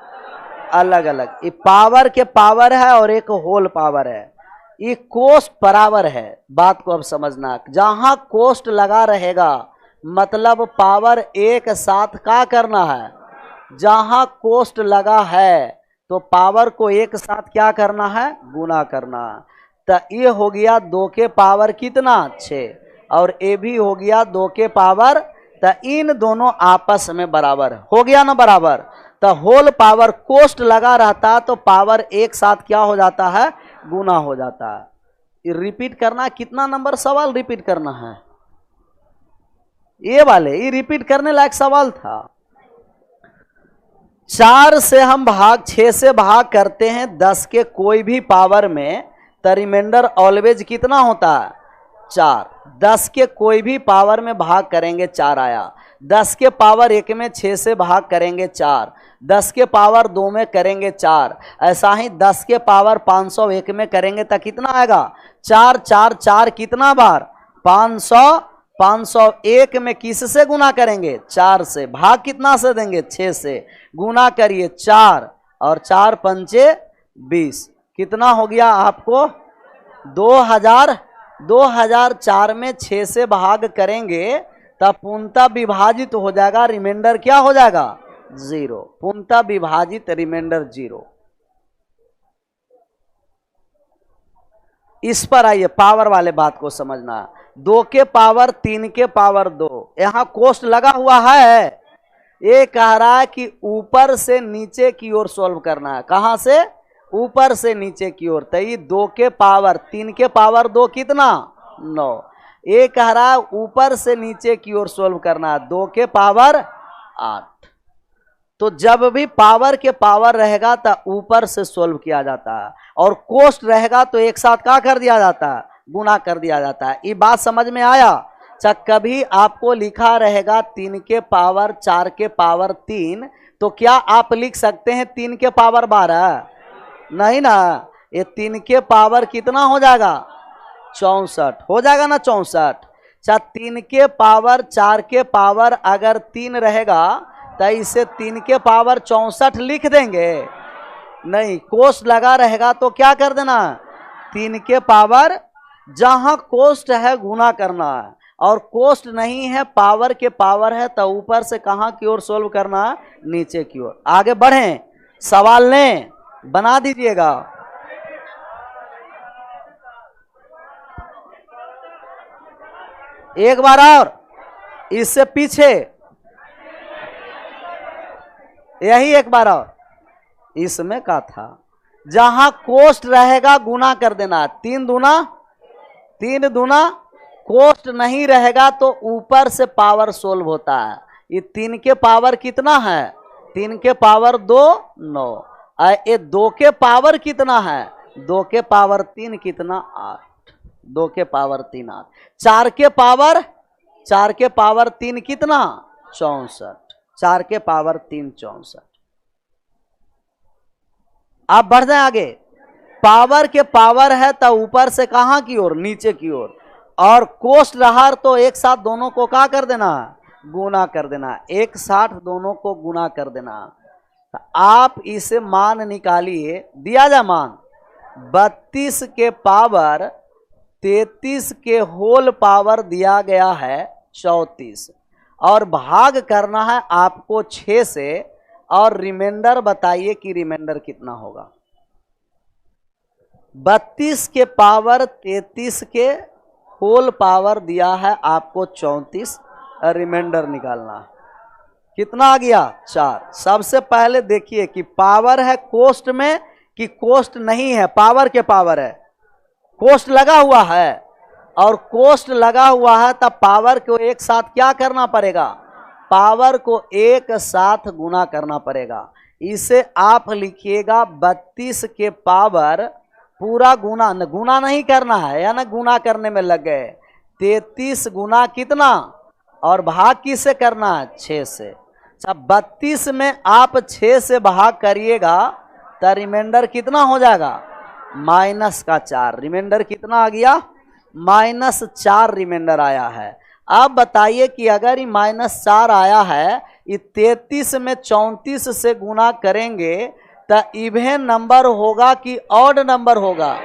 अलग अलग। ये पावर के पावर है और एक होल पावर है, ये कोष्ट बराबर है। बात को अब समझना, जहां कोष्ट लगा रहेगा मतलब पावर एक साथ का करना है, जहां कोष्ट लगा है तो पावर को एक साथ क्या करना है, गुना करना। तो ये हो गया 2 के पावर कितना 6, और ये भी हो गया 2 के पावर, तो इन दोनों आपस में बराबर हो गया ना, बराबर। तो होल पावर कोष्ट लगा रहता तो पावर एक साथ क्या हो जाता है, गुना हो जाता है। रिपीट करना, कितना नंबर सवाल रिपीट करना है, ये वाले, ये रिपीट करने लायक सवाल था। 4 से हम भाग 6 से भाग करते हैं 10 के कोई भी पावर में, तो रिमाइंडर ऑलवेज कितना होता है 4। 10 के कोई भी पावर में भाग करेंगे 4 आया। 10 के पावर 1 में 6 से भाग करेंगे 4, 10 के पावर 2 में करेंगे 4, ऐसा ही 10 के पावर 501 में करेंगे तो कितना आएगा 4 4 4 कितना बार 500, 501 में किस से गुना करेंगे 4 से, भाग कितना से देंगे 6 से, गुना करिए 4 और 4 पंचे 20, कितना हो गया आपको 2000। 2004 में 6 से भाग करेंगे तब पूर्णतः विभाजित हो जाएगा, रिमाइंडर क्या हो जाएगा 0, पूर्णतः विभाजित रिमाइंडर 0। इस पर आइए, पावर वाले बात को समझना। 2 के पावर 3 के पावर 2, यहां कोष्ट लगा हुआ है, ये कह रहा है कि ऊपर से नीचे की ओर सॉल्व करना है। कहां से ऊपर से नीचे की ओर, तो ये 2 के पावर 3 के पावर 2 कितना 9, ये कह रहा है ऊपर से नीचे की ओर सॉल्व करना है 2 के पावर 8। तो जब भी पावर के पावर रहेगा तो ऊपर से सॉल्व किया जाता है, और कोष्ट रहेगा तो एक साथ क्या कर दिया जाता है गुना कर दिया जाता है। ये बात समझ में आया। कभी आपको लिखा रहेगा 3 के पावर 4 के पावर 3, तो क्या आप लिख सकते हैं 3 के पावर 12? नहीं ना, ये 3 के पावर कितना हो जाएगा 64 हो जाएगा ना 64। 3 के पावर 4 के पावर अगर 3 रहेगा तो इसे 3 के पावर 64 लिख देंगे? नहीं, कोष्ट लगा रहेगा तो क्या कर देना 3 के पावर, जहां कोष्ट है गुना करना है, और कोष्ट नहीं है पावर के पावर है तो ऊपर से कहां की ओर सोल्व करना है नीचे की ओर। आगे बढ़ें, सवाल लें, बना दीजिएगा। एक बार और, इससे पीछे यही एक बार और, इसमें का था जहां कोष्ट रहेगा गुना कर देना, 3 दूना, कोष्ट नहीं रहेगा तो ऊपर से पावर सोल्व होता है। ये 3 के पावर कितना है 3 के पावर 2 9, ये 2 के पावर कितना है 2 के पावर 3 कितना 8, 2 के पावर 3 8, 4 के पावर 3 कितना 64, 4 के पावर 3 64। आप बढ़ जाए आगे, पावर के पावर है तो ऊपर से कहां की ओर नीचे की ओर, और कोष्ट रहा तो एक साथ दोनों को क्या कर देना गुना कर देना, एक साथ दोनों को गुना कर देना। तो आप इसे मान निकालिए, दिया जा मान 32 के पावर 33 के होल पावर दिया गया है 34, और भाग करना है आपको 6 से, और रिमाइंडर बताइए कि रिमाइंडर कितना होगा। 32 के पावर 33 के होल पावर दिया है आपको 34, रिमाइंडर निकालना है, कितना आ गया 4। सबसे पहले देखिए कि पावर है कोष्ट में कि कोष्ट नहीं है, पावर के पावर है, कोष्ट लगा हुआ है, और कोष्ट लगा हुआ है तब पावर को एक साथ क्या करना पड़ेगा, पावर को एक साथ गुना करना पड़ेगा। इसे आप लिखिएगा 32 के पावर पूरा गुना नहीं करना है, या ना गुना करने में लग गए, 33 गुना कितना, और भाग किससे करना है 6 से। 32 में आप 6 से भाग करिएगा तो रिमाइंडर कितना हो जाएगा -4। रिमाइंडर कितना आ गया -4 रिमाइंडर आया है। अब बताइए कि अगर ये -4 आया है, ये 33 में 34 से गुना करेंगे तो इवन नंबर होगा कि ऑड नंबर होगा,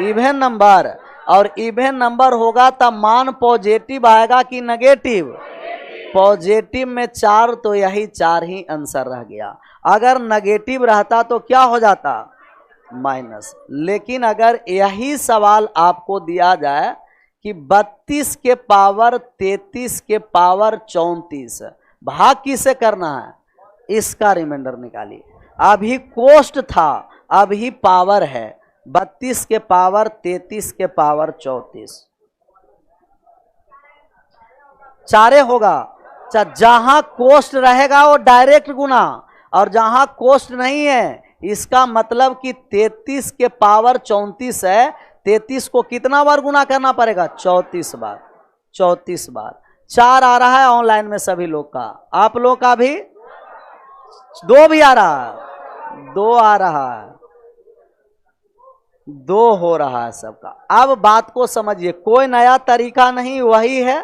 इवन नंबर, और इवन नंबर होगा तो मान पॉजिटिव आएगा कि नेगेटिव, पॉजिटिव में 4, तो यही 4 ही आंसर रह गया। अगर नेगेटिव रहता तो क्या हो जाता माइनस। लेकिन अगर यही सवाल आपको दिया जाए कि 32 के पावर 33 के पावर 34 भाग किसे करना है, इसका रिमाइंडर निकालिए। अभी कोष्ट था, अभी पावर है, 32 के पावर 33 के पावर 34, 4 होगा। जहां कोष्ट रहेगा वो डायरेक्ट गुना, और जहां कोष्ट नहीं है, इसका मतलब कि 33 के पावर 34 है, 33 को कितना बार गुना करना पड़ेगा 34 बार, 34 बार। 4 आ रहा है ऑनलाइन में सभी लोग का, आप लोग का भी 2 भी आ रहा है, 2 आ रहा है, 2 हो रहा है सबका। अब बात को समझिए, कोई नया तरीका नहीं, वही है।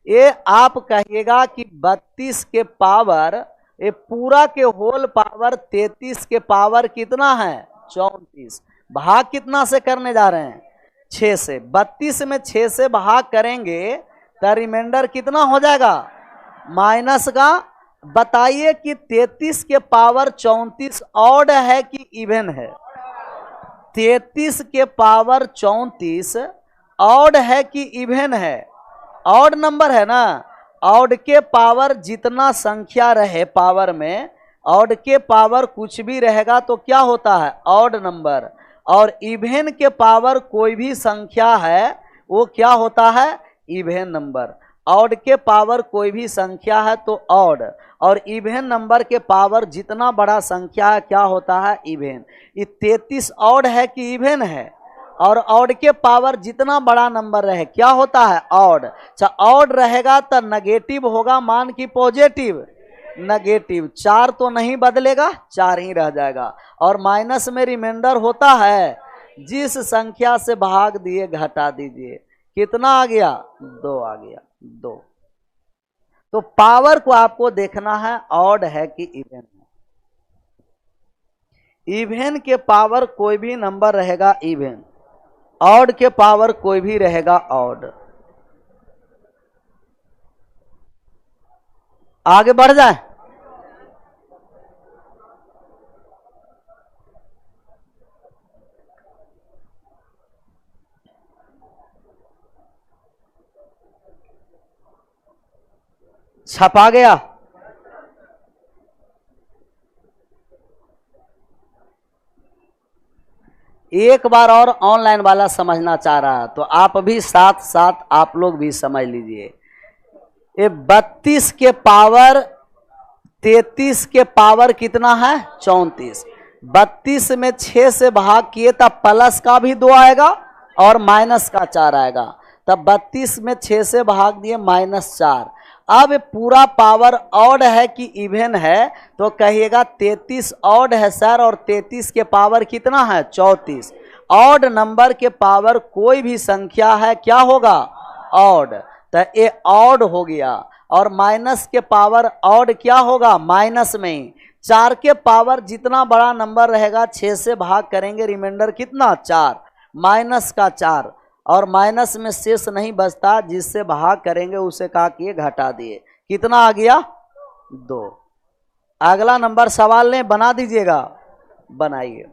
ये आप कहिएगा कि 32 के पावर, ये पूरा के होल पावर 33 के पावर कितना है 34, भाग कितना से करने जा रहे हैं 6 से। 32 में 6 से भाग करेंगे तो रिमाइंडर कितना हो जाएगा माइनस का। बताइए कि 33 के पावर 34 ऑड है कि इवन है? 33 के पावर 34 ऑड है कि इवन है? ऑड नंबर है ना। ऑड के पावर जितना संख्या रहे पावर में, ऑड के पावर कुछ भी रहेगा तो क्या होता है ऑड नंबर, और इवन के पावर कोई भी संख्या है वो क्या होता है इवन नंबर। ऑड के पावर कोई भी संख्या है तो ऑड, और इवन नंबर के पावर जितना बड़ा संख्या है क्या होता है इवन। ये 33 ऑड है कि इवन है? और ऑड के पावर जितना बड़ा नंबर रहे क्या होता है ऑड। अच्छा, ऑड रहेगा तो नेगेटिव होगा मान की पॉजिटिव, नेगेटिव। 4 तो नहीं बदलेगा, 4 ही रह जाएगा। और माइनस में रिमाइंडर होता है, जिस संख्या से भाग दिए घटा दीजिए। कितना आ गया 2 आ गया 2। तो पावर को आपको देखना है ऑड है कि इवन है। इवन के पावर कोई भी नंबर रहेगा इवन, ऑड के पावर कोई भी रहेगा ऑड। आगे बढ़ जाए। छपा गया। एक बार और ऑनलाइन वाला समझना चाह रहा है तो आप भी साथ साथ आप लोग भी समझ लीजिए। ये 32 के पावर 33 के पावर कितना है 34। 32 में 6 से भाग किए तब प्लस का भी 2 आएगा और माइनस का 4 आएगा। तब 32 में 6 से भाग दिए -4। अब पूरा पावर ऑड है कि इवन है तो कहिएगा 33 ऑड है सर, और 33 के पावर कितना है 34। ऑड नंबर के पावर कोई भी संख्या है क्या होगा ऑड, तो ये ऑड हो गया। और माइनस के पावर ऑड क्या होगा माइनस में ही। 4 के पावर जितना बड़ा नंबर रहेगा 6 से भाग करेंगे, रिमाइंडर कितना 4, माइनस का 4, और माइनस में शेष नहीं बचता, जिससे भाग करेंगे उसे का किए घटा दिए। कितना आ गया 2। अगला नंबर सवाल लें, बना दीजिएगा, बनाइए।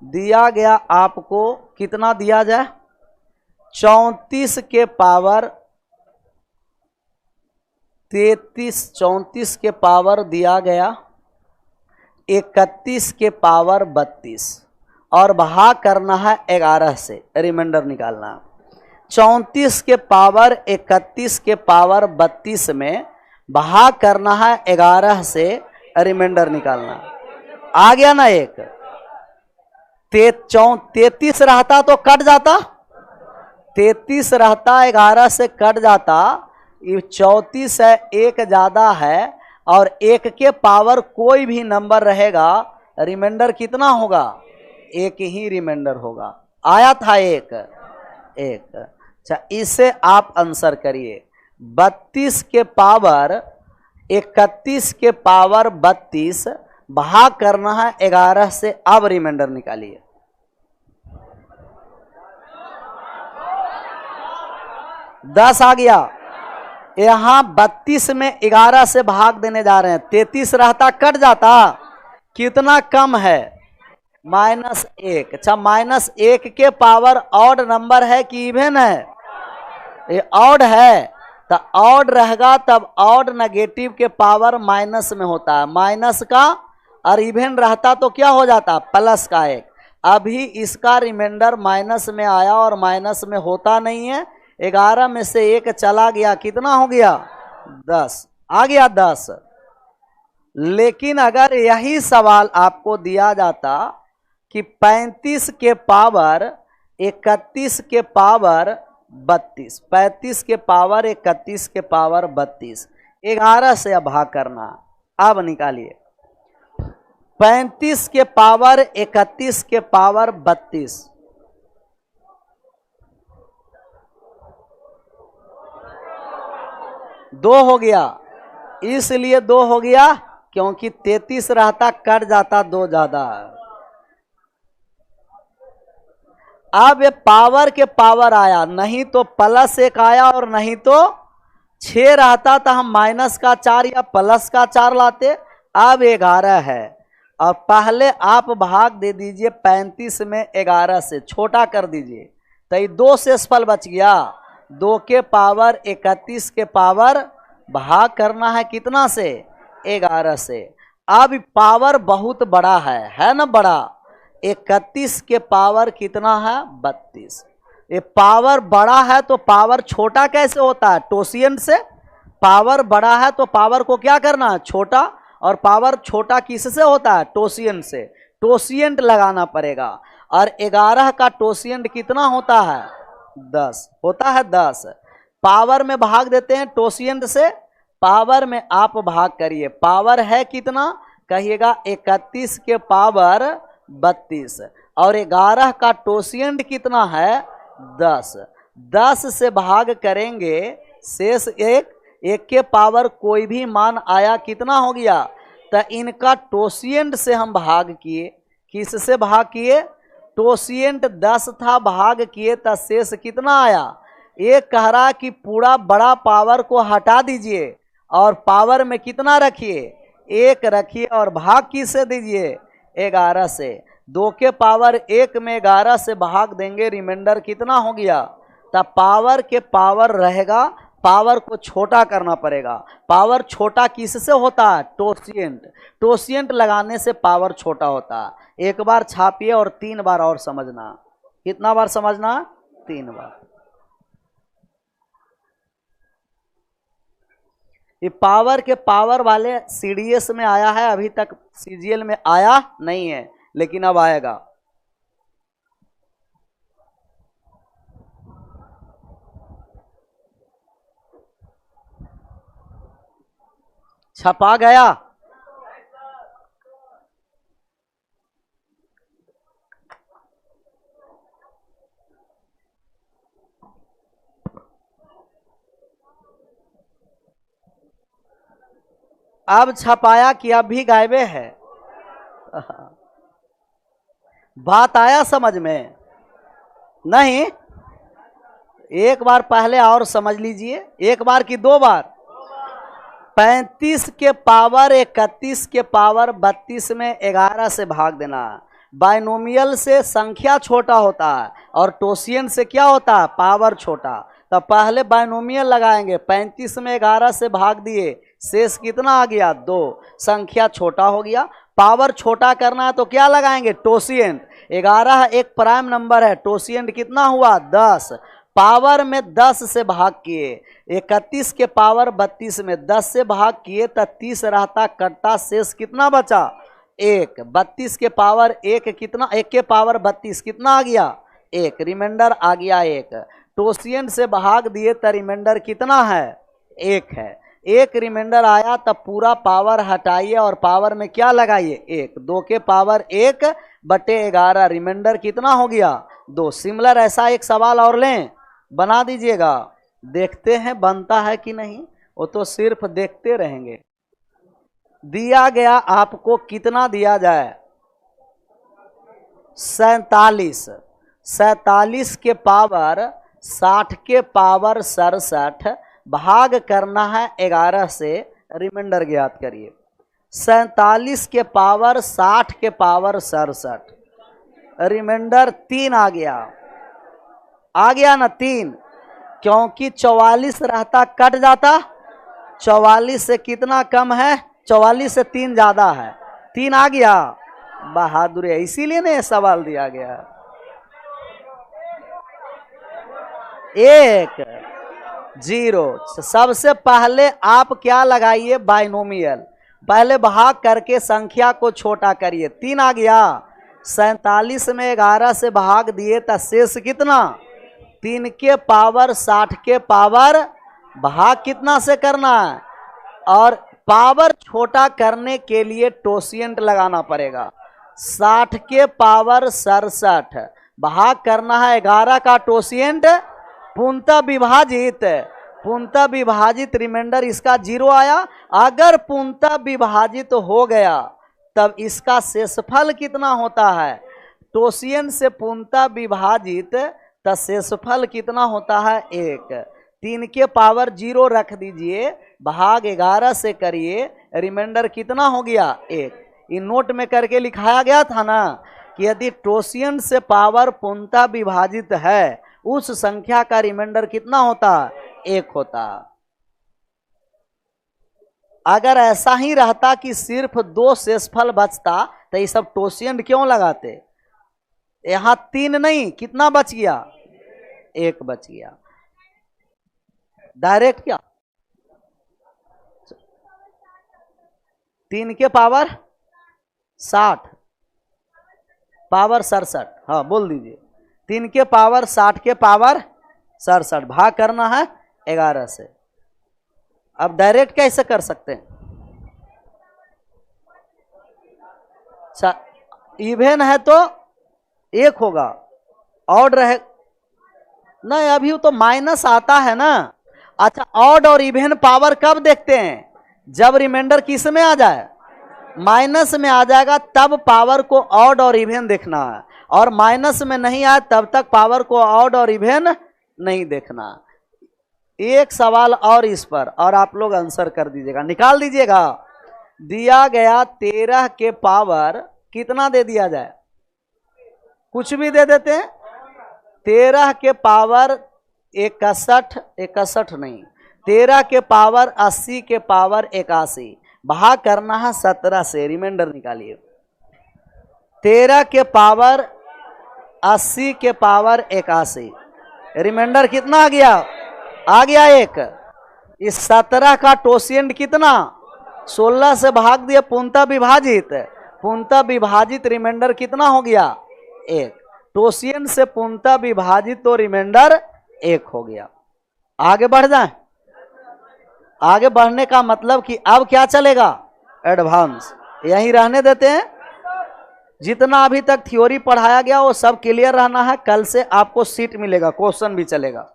दिया गया आपको कितना दिया जाए 34 के पावर 33, 34 के पावर दिया गया 31 के पावर 32, और भाग करना है 11 से, रिमाइंडर निकालना है। 34 के पावर 31 के पावर 32 में भाग करना है 11 से, रिमाइंडर निकालना। आ गया ना एक। 33 रहता तो कट जाता, 33 रहता 11 से कट जाता। ये 34 है, एक ज्यादा है, और 1 के पावर कोई भी नंबर रहेगा रिमाइंडर कितना होगा 1 ही रिमाइंडर होगा। आया था एक। अच्छा, इसे आप आंसर करिए। 32 के पावर 31 के पावर 32 भाग करना है 11 से, अब रिमाइंडर निकालिए। दस आ गया। यहां 32 में 11 से भाग देने जा रहे हैं, 33 रहता कट जाता, कितना कम है -1। अच्छा, -1 के पावर ऑड नंबर है कि इवन है? ये ऑड है, तो ऑड रहेगा तब ऑड नेगेटिव के पावर माइनस में होता है, माइनस का, और इवन रहता तो क्या हो जाता प्लस का 1। अभी इसका रिमाइंडर माइनस में आया और माइनस में होता नहीं है। 11 में से 1 चला गया, कितना हो गया 10 आ गया 10। लेकिन अगर यही सवाल आपको दिया जाता कि 35 के पावर 31 के पावर 32, 35 के पावर 31 के पावर 32, 11 से अब भाग करना। अब निकालिए 35 के पावर 31 के पावर 32, 2 हो गया, इसलिए 2 हो गया क्योंकि 33 रहता कट जाता 2 ज्यादा। अब ये पावर के पावर आया, नहीं तो +1 आया और नहीं तो 6 रहता तो हम -4 या +4 लाते। अब 11 है और पहले आप भाग दे दीजिए 35 में 11 से, छोटा कर दीजिए तो ये 2 शेषफल बच गया। 2 के पावर 31 के पावर भाग करना है कितना से? 11 से। अब पावर बहुत बड़ा है ना बड़ा, 31 के पावर कितना है? 32। ये पावर बड़ा है तो पावर छोटा कैसे होता है? टोसिएंट से। पावर बड़ा है तो पावर को क्या करना है? छोटा। और पावर छोटा किससे होता है? टोसिएंट से। टोसिएंट लगाना पड़ेगा। और 11 का टोसिएंट कितना होता है? 10 होता है। 10 पावर में भाग देते हैं टोसिएंट से, पावर में आप भाग करिए। पावर है कितना? कहिएगा 31 के पावर 32 और 11 का टोसिएंट कितना है? 10। 10 से भाग करेंगे, शेष 1, 1 के पावर कोई भी मान आया कितना हो गया? तो इनका टोसिएंट से हम भाग किए। किससे भाग किए? टोसिएंट 10 था, भाग किए तो शेष कितना आया? एक कह रहा कि पूरा बड़ा पावर को हटा दीजिए और पावर में कितना रखिए? 1 रखिए और भाग किससे दीजिए? 11 से। 2 के पावर 1 में 11 से भाग देंगे, रिमाइंडर कितना हो गया? तब पावर के पावर रहेगा, पावर को छोटा करना पड़ेगा। पावर छोटा किससे होता है? टोसिएंट। टोसिएंट लगाने से पावर छोटा होता है। 1 बार छापिए और 3 बार और समझना। कितना बार समझना? 3 बार। ये पावर के पावर वाले सीडीएस में आया है, अभी तक सीजीएल में आया नहीं है, लेकिन अब आएगा। छपा गया। अब छपाया कि अब भी गायबे है? बात आया समझ में? नहीं, एक बार पहले और समझ लीजिए। 1 बार कि 2 बार? 35 के पावर 31 के पावर 32 में 11 से भाग देना। बाइनोमियल से संख्या छोटा होता है और टोसिएंट से क्या होता है? पावर छोटा। तो पहले बाइनोमियल लगाएंगे, 35 में 11 से भाग दिए, शेष कितना आ गया? 2। संख्या छोटा हो गया। पावर छोटा करना है तो क्या लगाएंगे? टोसिएंट। 11 एक प्राइम नंबर है, टोसिएंट कितना हुआ? 10। पावर में 10 से भाग किए, 31 के पावर 32 में 10 से भाग किए तो 30 रहता, कटता, शेष कितना बचा? 1। 32 के पावर 1 कितना? 1 के पावर 32 कितना आ गया? 1। रिमाइंडर आ गया 1। टोसिएंट से भाग दिए तो रिमाइंडर कितना है? 1 है। 1 रिमाइंडर आया तब पूरा पावर हटाइए और पावर में क्या लगाइए? 1। 2 के पावर 1 बटे 11, रिमाइंडर कितना हो गया? 2। सिमिलर ऐसा एक सवाल और लें, बना दीजिएगा। देखते हैं बनता है कि नहीं, वो तो सिर्फ देखते रहेंगे। दिया गया आपको कितना दिया जाए? 47। 47 के पावर 60 के पावर 67 भाग करना है 11 से, रिमाइंडर ज्ञात करिए। 47 के पावर 60 के पावर 67, रिमाइंडर 3 आ गया। आ गया ना 3? क्योंकि 44 रहता कट जाता, 44 से कितना कम है? 44 से 3 ज़्यादा है, 3 आ गया। बहादुर है, इसीलिए ना सवाल दिया गया। 1 0। सबसे पहले आप क्या लगाइए? बाइनोमियल। पहले भाग करके संख्या को छोटा करिए। 3 आ गया। 47 में 11 से भाग दिए तो शेष कितना? 3 के पावर 60 के पावर भाग कितना से करना है, और पावर छोटा करने के लिए टोसिएंट लगाना पड़ेगा। 60 के पावर 67 भाग करना है 11 का टोसिएंट, पूर्णतः विभाजित रिमाइंडर इसका 0 आया। अगर पूर्णतः विभाजित हो गया तब इसका शेषफल कितना होता है, टोसिएंट से पूर्णतः विभाजित तो शेषफल कितना होता है 1। 3 के पावर 0 रख दीजिए, भाग 11 से करिए, रिमाइंडर कितना हो गया 1। इन नोट में करके लिखाया गया था ना कि यदि टोसिएंट से पावर पूर्णतः विभाजित है उस संख्या का रिमाइंडर कितना होता है 1 होता। अगर ऐसा ही रहता कि सिर्फ 2 शेषफल बचता तो ये सब टोसिएंट क्यों लगाते। यहां 3 नहीं, कितना बच गया 1 बच गया। डायरेक्ट क्या 3 के पावर 60 पावर 67, हाँ बोल दीजिए। 3 के पावर 60 के पावर 67 भाग करना है 11 से। अब डायरेक्ट कैसे कर सकते हैं, इवेन है तो 1 होगा, ऑड रहे नहीं, अभी तो माइनस आता है ना। अच्छा, ऑड और इवेन पावर कब देखते हैं, जब रिमाइंडर किस में आ जाए, माइनस में आ जाएगा तब पावर को ऑड और इवेन देखना है, और माइनस में नहीं आए तब तक पावर को ऑड और इवेन नहीं देखना। एक सवाल और इस पर, और आप लोग आंसर कर दीजिएगा, निकाल दीजिएगा। दिया गया 13 के पावर कितना दे दिया जाए, कुछ भी दे देते हैं। 13 के पावर 61 नहीं, 13 के पावर 80 के पावर 81 भाग करना है 17 से, रिमाइंडर निकालिए। 13 के पावर 80 के पावर 81, रिमाइंडर कितना आ गया 1। इस 17 का टोसिएंट कितना 16 से भाग दिया, पूर्णतः विभाजित रिमाइंडर कितना हो गया 1। टोसिएंट से पूर्णतः विभाजित तो रिमाइंडर 1 हो गया। आगे बढ़ जाए, आगे बढ़ने का मतलब कि अब क्या चलेगा, एडवांस। यहीं रहने देते हैं, जितना अभी तक थ्योरी पढ़ाया गया वो सब क्लियर रहना है। कल से आपको सीट मिलेगा, क्वेश्चन भी चलेगा।